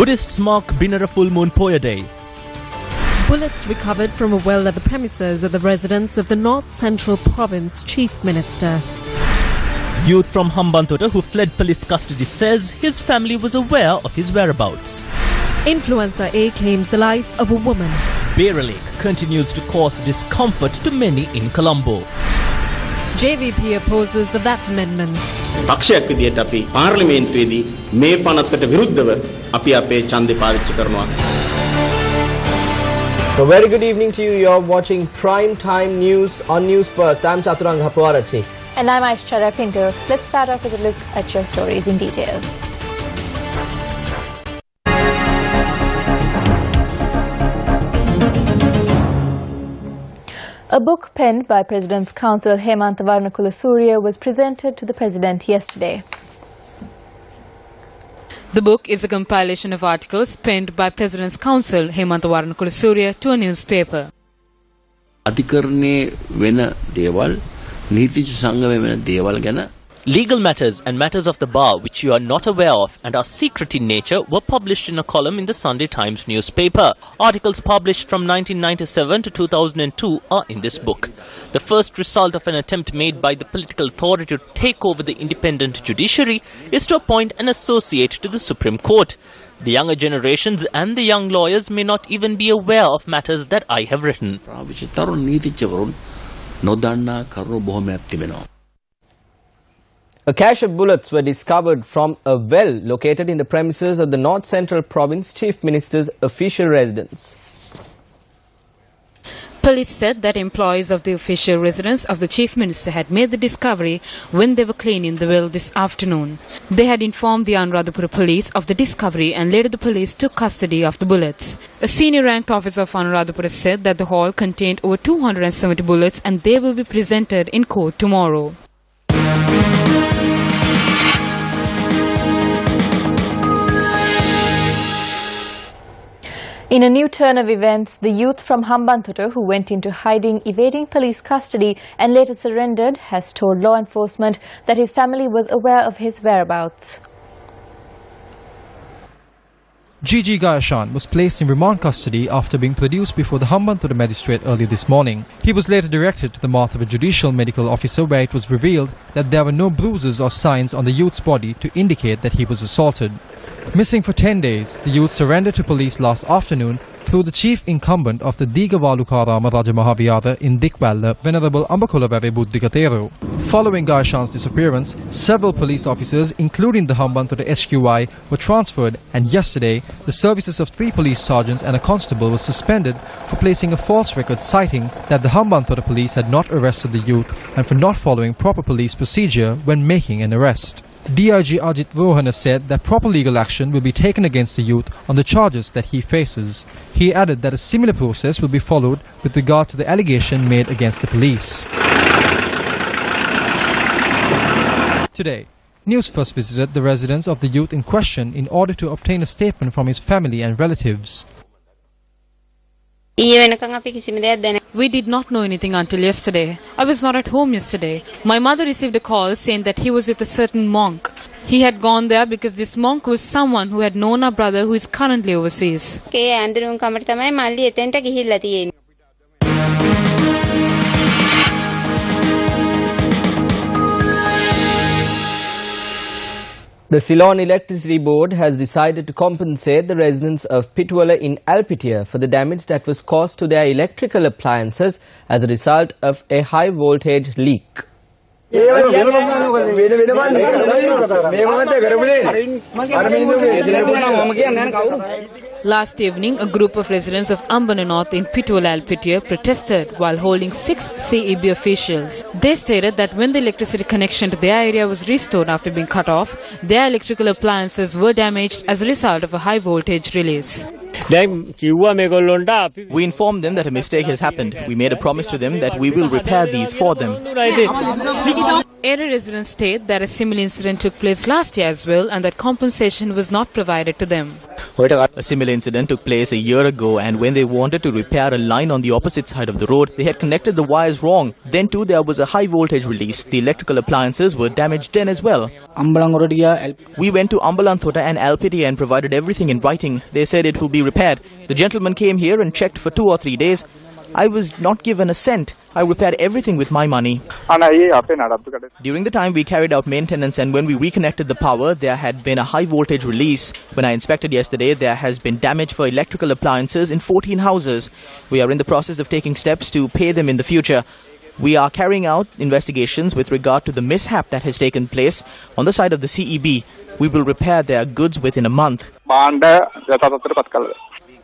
Buddhists mark Binara Full Moon Poya Day. Bullets recovered from a well at the premises of the residence of the North Central Province Chief Minister. Youth from Hambantota who fled police custody says his family was aware of his whereabouts. Influencer A claims the life of a woman. Bear Lake continues to cause discomfort to many in Colombo. JVP opposes the VAT amendments. පක්ෂයක් විදියට අපි පාර්ලිමේන්තුවේදී මේ පනතට විරුද්ධව අපි අපේ ඡන්දය පාවිච්චි කරනවා. A very good evening to you. You're watching Prime Time News on News First. I'm Chaturanga Hapwarachi. And I'm Aishwarya Pinto. Let's start off with a look at your stories in detail. A book penned by President's Counsel Hemantha Warnakulasuriya was presented to the President yesterday. The book is a compilation of articles penned by President's Counsel Hemantha Warnakulasuriya to a newspaper. අධිකරණයේ වෙන දේවල් නීතිඥ සංගමයේ වෙන දේවල් ගැන Legal matters and matters of the bar which you are not aware of and are secret in nature were published in a column in the Sunday Times newspaper. Articles published from 1997 to 2002 are in this book. The first result of an attempt made by the political authority to take over the independent judiciary is to appoint an associate to the Supreme Court. The younger generations and the young lawyers may not even be aware of matters that I have written. තරුණ නීතිඥවරුන් නොදන්නා කරුණු බොහොමයක් තිබෙනවා. A cache of bullets were discovered from a well located in the premises of the North Central Province Chief Minister's official residence. Police said that employees of the official residence of the Chief Minister had made the discovery when they were cleaning the well this afternoon. They had informed the Anuradhapura police of the discovery and later the police took custody of the bullets. A senior ranked officer of Anuradhapura said that the haul contained over 270 bullets and they will be presented in court tomorrow. In a new turn of events, the youth from Hambantota who went into hiding evading police custody and later surrendered has told law enforcement that his family was aware of his whereabouts. Gigi Gayashan was placed in remand custody after being produced before the Hambantota magistrate early this morning. He was later directed to the Martha judicial medical officer where it was revealed that there were no bruises or signs on the youth's body to indicate that he was assaulted. Missing for 10 days, the youth surrendered to police last afternoon through the chief incumbent of the Digavalukarama Rajamahavihara in Dikwalla, Venerable Ambakulavare Buddhikateru. Following Gayashan's disappearance, several police officers, including the Hambantota HQI, were transferred, and yesterday, the services of 3 police sergeants and a constable were suspended for placing a false record citing that the Hambantota police had not arrested the youth and for not following proper police procedure when making an arrest. DIG Ajit Rohana said that proper legal action will be taken against the youth on the charges that he faces. He added that a similar process will be followed with regard to the allegation made against the police. Today, News First visited the residence of the youth in question in order to obtain a statement from his family and relatives. We did not know anything until yesterday. I was not at home yesterday. My mother received a call saying that he was with a certain monk. He had gone there because this monk was someone who had known our brother who is currently overseas. The Ceylon Electricity Board has decided to compensate the residents of Pitwala in Alpitia for the damage that was caused to their electrical appliances as a result of a high voltage leak. Last evening, a group of residents of Ambana North in Pitwala Alpitia protested while holding 6 CEB officials. They stated that when the electricity connection to their area was restored after being cut off, their electrical appliances were damaged as a result of a high voltage release. We informed them that a mistake has happened. We made a promise to them that we will repair these for them. Area residents state that a similar incident took place last year as well and that compensation was not provided to them. A similar incident took place a year ago, and when they wanted to repair a line on the opposite side of the road, they had connected the wires wrong. Then too there was a high voltage release. The electrical appliances were damaged then as well. We went to Ambalanthota and Alpitia and provided everything in writing. They said it will be repaired. The gentleman came here and checked for 2 or 3 days. I was not given a cent. I repaired everything with my money. During the time we carried out maintenance and when we reconnected the power, there had been a high voltage release. When I inspected yesterday, there has been damage for electrical appliances in 14 houses. We are in the process of taking steps to pay them in the future. We are carrying out investigations with regard to the mishap that has taken place on the side of the CEB. We will repair their goods within a month.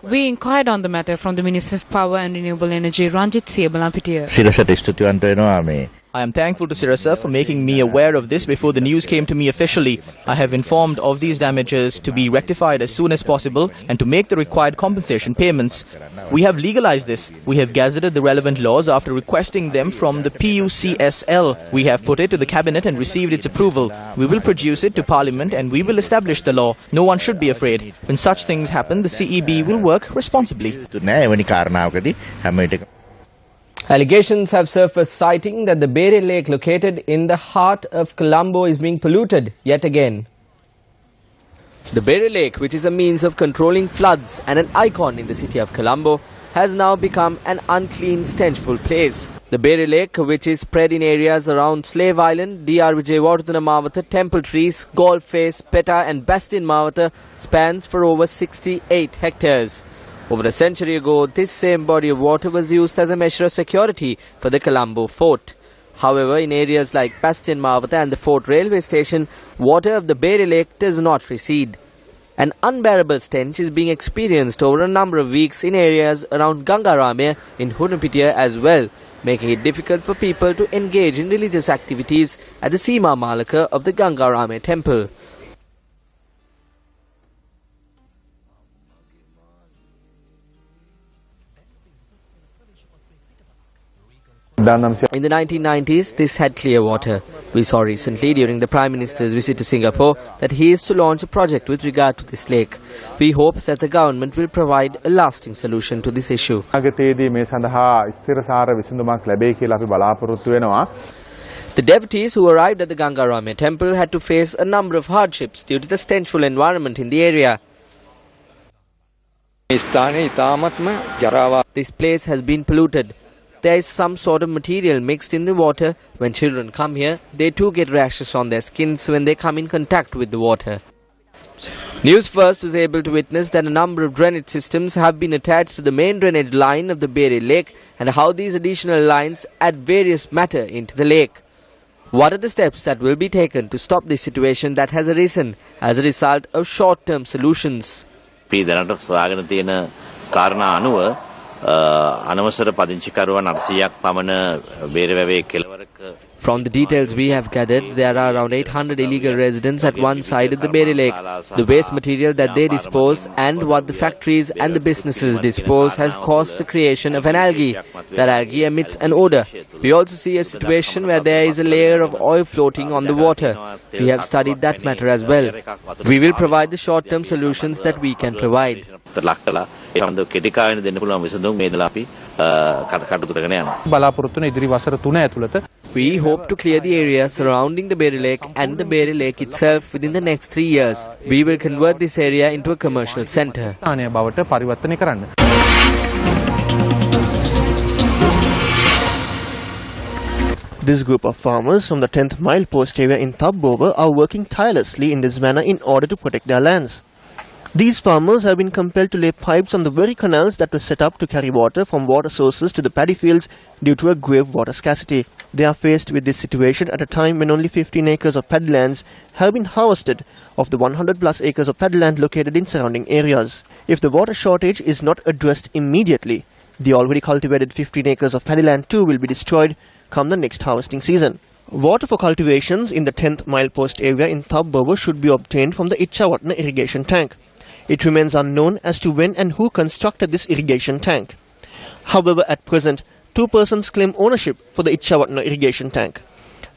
We inquired on the matter from the Minister of Power and Renewable Energy, Ranjit Siyabalampitia. I am thankful to Sirasa for making me aware of this before the news came to me officially. I have informed of these damages to be rectified as soon as possible and to make the required compensation payments. We have legalized this. We have gazetted the relevant laws after requesting them from the PUCSL. We have put it to the Cabinet and received its approval. We will produce it to Parliament and we will establish the law. No one should be afraid. When such things happen, the CEB will work responsibly. Allegations have surfaced citing that the Bere Lake located in the heart of Colombo is being polluted yet again. The Bere Lake, which is a means of controlling floods and an icon in the city of Colombo, has now become an unclean, stenchful place. The Bere Lake, which is spread in areas around Slave Island, DR Vijayawardhana Mawatha, Temple Trees, Golf Face, Peta and Bastin Mawatha, spans for over 68 hectares. Over a century ago, this same body of water was used as a measure of security for the Colombo fort. However, in areas like Bastin Mawatha and the fort railway station, water of the Bere Lake does not recede. An unbearable stench is being experienced over a number of weeks in areas around Gangaramaya in Hunapitiya as well, making it difficult for people to engage in religious activities at the Sima Malaka of the Gangaramaya temple. In the 1990s, this had clear water. We saw recently during the Prime Minister's visit to Singapore that he is to launch a project with regard to this lake. We hope that the government will provide a lasting solution to this issue. The devotees who arrived at the Gangaramaya temple had to face a number of hardships due to the stenchful environment in the area. This place has been polluted. There is some sort of material mixed in the water. When children come here, they too get rashes on their skins when they come in contact with the water. News First was able to witness that a number of drainage systems have been attached to the main drainage line of the Bere Lake and how these additional lines add various matter into the lake. What are the steps that will be taken to stop this situation that has arisen as a result of short-term solutions? From the details we have gathered, there are around 800 illegal residents at one side of the Bere Lake. The waste material that they dispose and what the factories and the businesses dispose has caused the creation of an algae. That algae emits an odor. We also see a situation where there is a layer of oil floating on the water. We have studied that matter as well. We will provide the short-term solutions that we can provide. We hope to clear the area surrounding the Bere Lake and the Bere Lake itself within the next 3 years. We will convert this area into a commercial centre. This group of farmers from the 10th milepost area in Thabbover are working tirelessly in this manner in order to protect their lands. These farmers have been compelled to lay pipes on the very canals that were set up to carry water from water sources to the paddy fields due to a grave water scarcity. They are faced with this situation at a time when only 15 acres of paddy lands have been harvested of the 100 plus acres of paddy land located in surrounding areas. If the water shortage is not addressed immediately, the already cultivated 15 acres of paddy land too will be destroyed come the next harvesting season. Water for cultivations in the 10th milepost area in Thabbover should be obtained from the Itchawatna irrigation tank. It remains unknown as to when and who constructed this irrigation tank. However, at present, 2 persons claim ownership for the Itchawatna irrigation tank.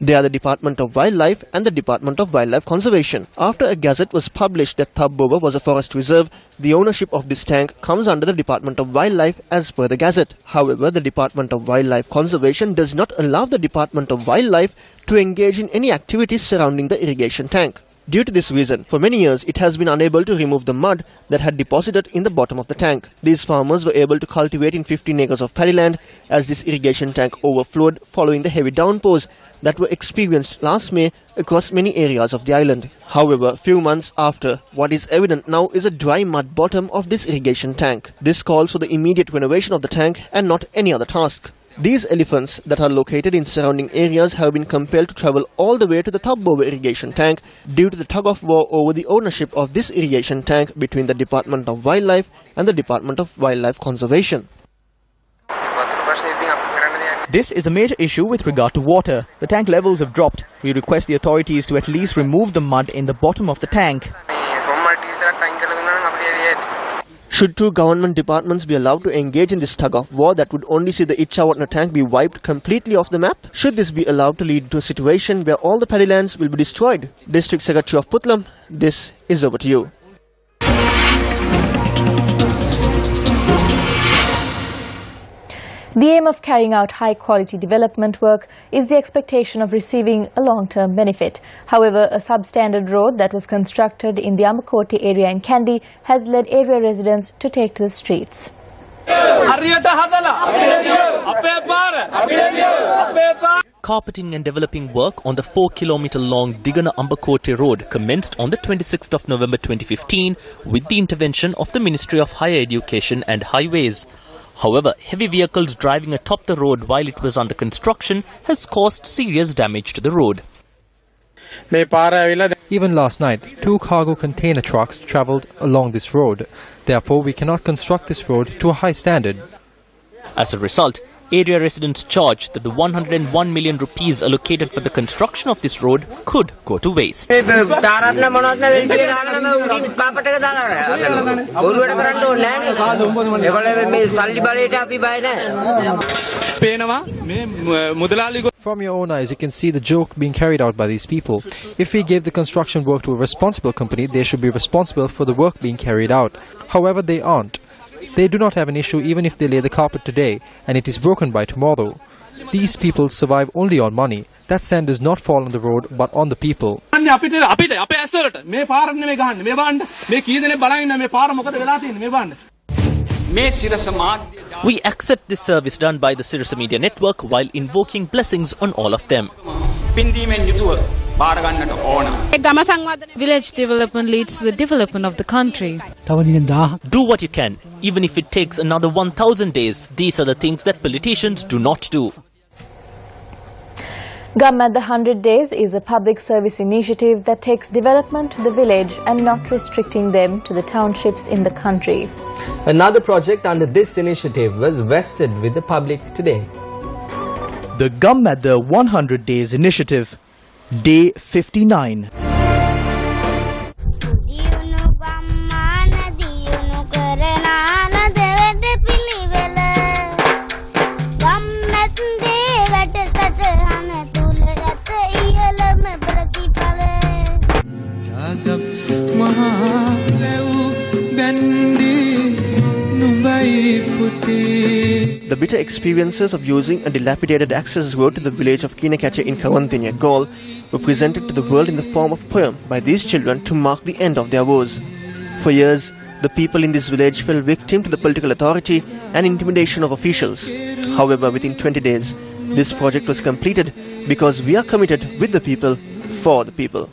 They are the Department of Wildlife and the Department of Wildlife Conservation. After a gazette was published that Thabboba was a forest reserve, the ownership of this tank comes under the Department of Wildlife as per the gazette. However, the Department of Wildlife Conservation does not allow the Department of Wildlife to engage in any activities surrounding the irrigation tank. Due to this reason, for many years it has been unable to remove the mud that had deposited in the bottom of the tank. These farmers were able to cultivate in 15 acres of paddy land as this irrigation tank overflowed following the heavy downpours that were experienced last May across many areas of the island. However, few months after, what is evident now is a dry mud bottom of this irrigation tank. This calls for the immediate renovation of the tank and not any other task. These elephants that are located in surrounding areas have been compelled to travel all the way to the Thabboba irrigation tank due to the tug-of-war over the ownership of this irrigation tank between the Department of Wildlife and the Department of Wildlife Conservation. This is a major issue with regard to water. The tank levels have dropped. We request the authorities to at least remove the mud in the bottom of the tank. Should two government departments be allowed to engage in this tug-of-war that would only see the Ichawatna tank be wiped completely off the map? Should this be allowed to lead to a situation where all the paddy lands will be destroyed? District Secretary of Puttlam, this is over to you. The aim of carrying out high-quality development work is the expectation of receiving a long-term benefit. However, a substandard road that was constructed in the Ambakote area in Kandy has led area residents to take to the streets. Carpeting and developing work on the 4-kilometer-long Digana Ambakote road commenced on the 26th of November 2015 with the intervention of the Ministry of Higher Education and Highways. However, heavy vehicles driving atop the road while it was under construction has caused serious damage to the road. Even last night, 2 cargo container trucks travelled along this road. Therefore, we cannot construct this road to a high standard. As a result, area residents charge that the 101 million rupees allocated for the construction of this road could go to waste. From your own eyes, you can see the joke being carried out by these people. If we gave the construction work to a responsible company, they should be responsible for the work being carried out. However, they aren't. They do not have an issue even if they lay the carpet today and it is broken by tomorrow. These people survive only on money. That sand does not fall on the road but on the people. We accept this service done by the Sirasa Media Network while invoking blessings on all of them. Village development leads to the development of the country. Do what you can, even if it takes another 1,000 days. These are the things that politicians do not do. Gum at the 100 Days is a public service initiative that takes development to the village and not restricting them to the townships in the country. Another project under this initiative was vested with the public today. The Gum at the 100 Days initiative, Day 59. The bitter experiences of using a dilapidated access road to the village of Kinakache in Kawantinya, Gaul, were presented to the world in the form of a poem by these children to mark the end of their woes. For years, the people in this village fell victim to the political authority and intimidation of officials. However, within 20 days, this project was completed because we are committed with the people, for the people.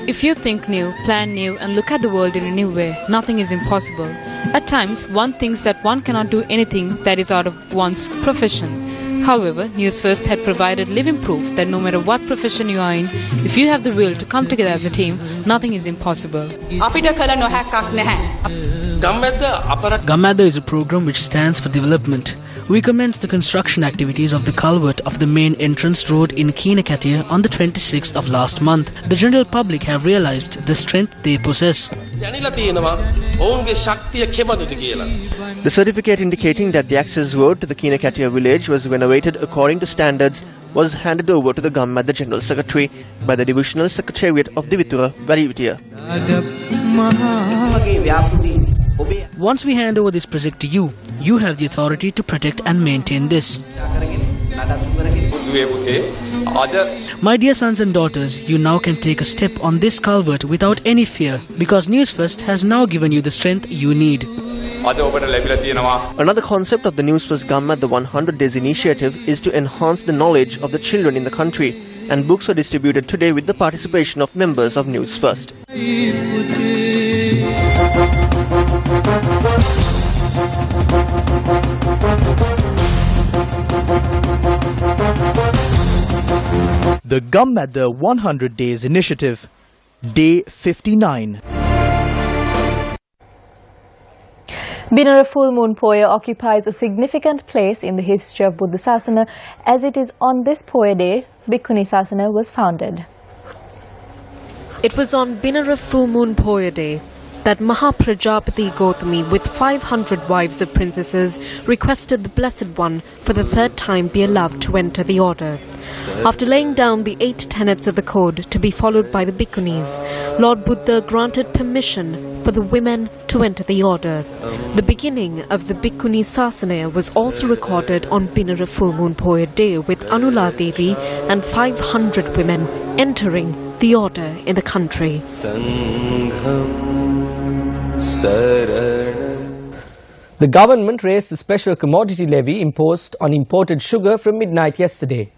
If you think new, plan new and look at the world in a new way, nothing is impossible. At times, one thinks that one cannot do anything that is out of one's profession. However, Newsfirst had provided living proof that no matter what profession you are in, if you have the will to come together as a team, nothing is impossible. Gammadda is a program which stands for development. We commenced the construction activities of the culvert of the main entrance road in Keenakatia on the 26th of last month. The general public have realized the strength they possess. The certificate indicating that the access road to the Keenakatia village was renovated according to standards was handed over to the Gamma, the General Secretary, by the Divisional Secretariat of the Vitura Valivitiya. Once we hand over this project to you, you have the authority to protect and maintain this. My dear sons and daughters, you now can take a step on this culvert without any fear, because Newsfirst has now given you the strength you need. Another concept of the Newsfirst Gamma, the 100 Days Initiative, is to enhance the knowledge of the children in the country, and books are distributed today with the participation of members of Newsfirst. The Gamma, the 100 Days Initiative, Day 59. Binara full moon Poya occupies a significant place in the history of Buddha Sasana, as it is on this Poya day Bhikkhuni Sasana was founded. It was on Binara full moon Poya day that Mahaprajapati Gautami, with 500 wives of princesses, requested the Blessed One for the third time be allowed to enter the order. After laying down the 8 tenets of the code to be followed by the Bhikkhunis, Lord Buddha granted permission for the women to enter the order. The beginning of the Bhikkhuni Sasana was also recorded on Binara full moon Poya day, with Anula Devi and 500 women entering the order in the country. The government raised the special commodity levy imposed on imported sugar from midnight yesterday.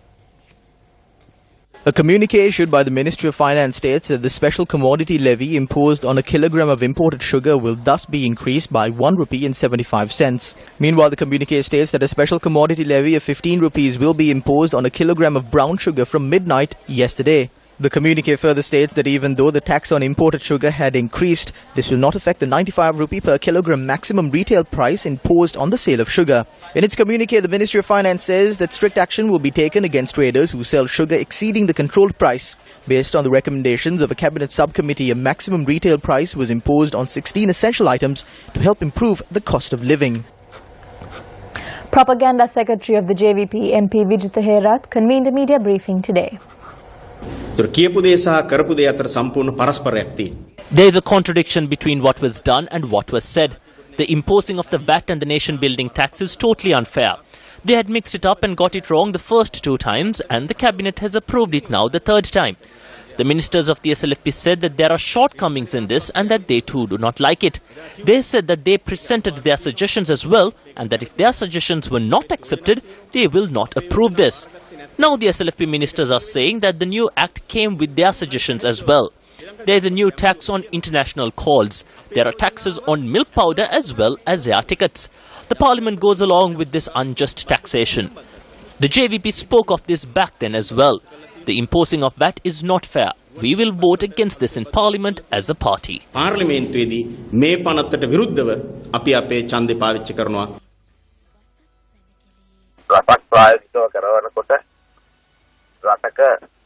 A communique issued by the Ministry of Finance states that the special commodity levy imposed on a kilogram of imported sugar will thus be increased by 1 rupee and 75 cents. Meanwhile, the communique states that a special commodity levy of 15 rupees will be imposed on a kilogram of brown sugar from midnight yesterday. The communique further states that even though the tax on imported sugar had increased, this will not affect the 95 rupee per kilogram maximum retail price imposed on the sale of sugar. In its communique, the Ministry of Finance says that strict action will be taken against traders who sell sugar exceeding the controlled price. Based on the recommendations of a cabinet subcommittee, a maximum retail price was imposed on 16 essential items to help improve the cost of living. Propaganda Secretary of the JVP, MP Vijitha Herath, convened a media briefing today. There is a contradiction between what was done and what was said. The imposing of the VAT and the nation-building tax is totally unfair. They had mixed it up and got it wrong the first 2 times, and the cabinet has approved it now the 3rd time. The ministers of the SLFP said that there are shortcomings in this and that they too do not like it. They said that they presented their suggestions as well, and that if their suggestions were not accepted, they will not approve this. Now the SLFP ministers are saying that the new act came with their suggestions as well. There is a new tax on international calls. There are taxes on milk powder as well as air tickets. The parliament goes along with this unjust taxation. The JVP spoke of this back then as well. The imposing of VAT is not fair. We will vote against this in parliament as a party. පාර්ලිමේන්තුවේදී මේ පනතට විරුද්ධව අපි අපේ ඡන්දේ පාවිච්චි කරනවා. රටක් ප්‍රායෝගිකව කරවනකොට රටක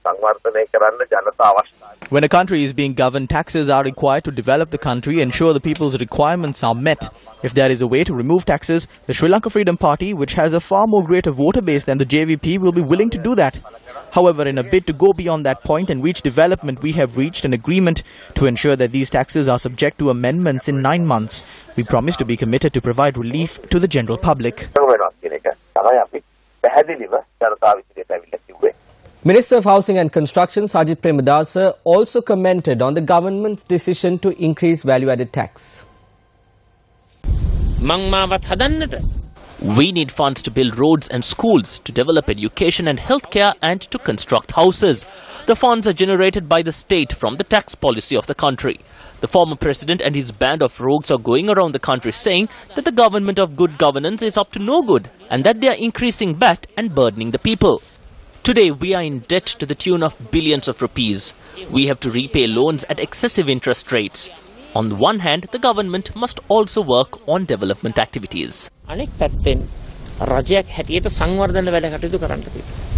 සංවර්ධනය කරන්න ජනතා අවශ්‍යයි. When a country is being governed, taxes are required to develop the country and ensure the people's requirements are met. If there is a way to remove taxes, the Sri Lanka Freedom Party, which has a far more greater voter base than the JVP, will be willing to do that. However, in a bid to go beyond that point and reach development, we have reached an agreement to ensure that these taxes are subject to amendments in 9 months. We promise to be committed to provide relief to the general public. Minister of Housing and Construction Sajid Premadasa also commented on the government's decision to increase value-added tax. We need funds to build roads and schools, to develop education and healthcare, and to construct houses. The funds are generated by the state from the tax policy of the country. The former president and his band of rogues are going around the country saying that the government of good governance is up to no good and that they are increasing VAT and burdening the people. Today we are in debt to the tune of billions of rupees. We have to repay loans at excessive interest rates. On the one hand, the government must also work on development activities. රජයක් හැටියට සංවර්ධන වැඩ කටයුතු කරන්න තියෙනවා.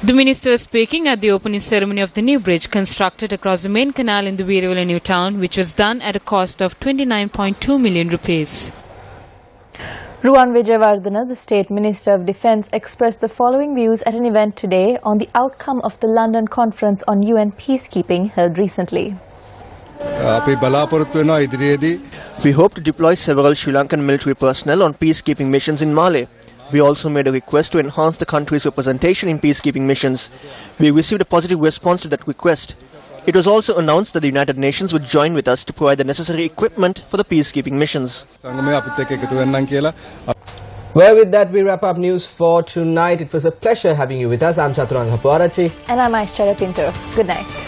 The minister was speaking at the opening ceremony of the new bridge constructed across the main canal in the Virwala new town, which was done at a cost of 29.2 million rupees. Ruwan Wijewardena, the State Minister of Defence, expressed the following views at an event today on the outcome of the London Conference on UN peacekeeping held recently. We hope to deploy several Sri Lankan military personnel on peacekeeping missions in Mali. We also made a request to enhance the country's representation in peacekeeping missions. We received a positive response to that request. It was also announced that the United Nations would join with us to provide the necessary equipment for the peacekeeping missions. Well, with that, we wrap up news for tonight. It was a pleasure having you with us. I'm Chaturanga Puarachi. And I'm Aishwarya Pinto. Good night.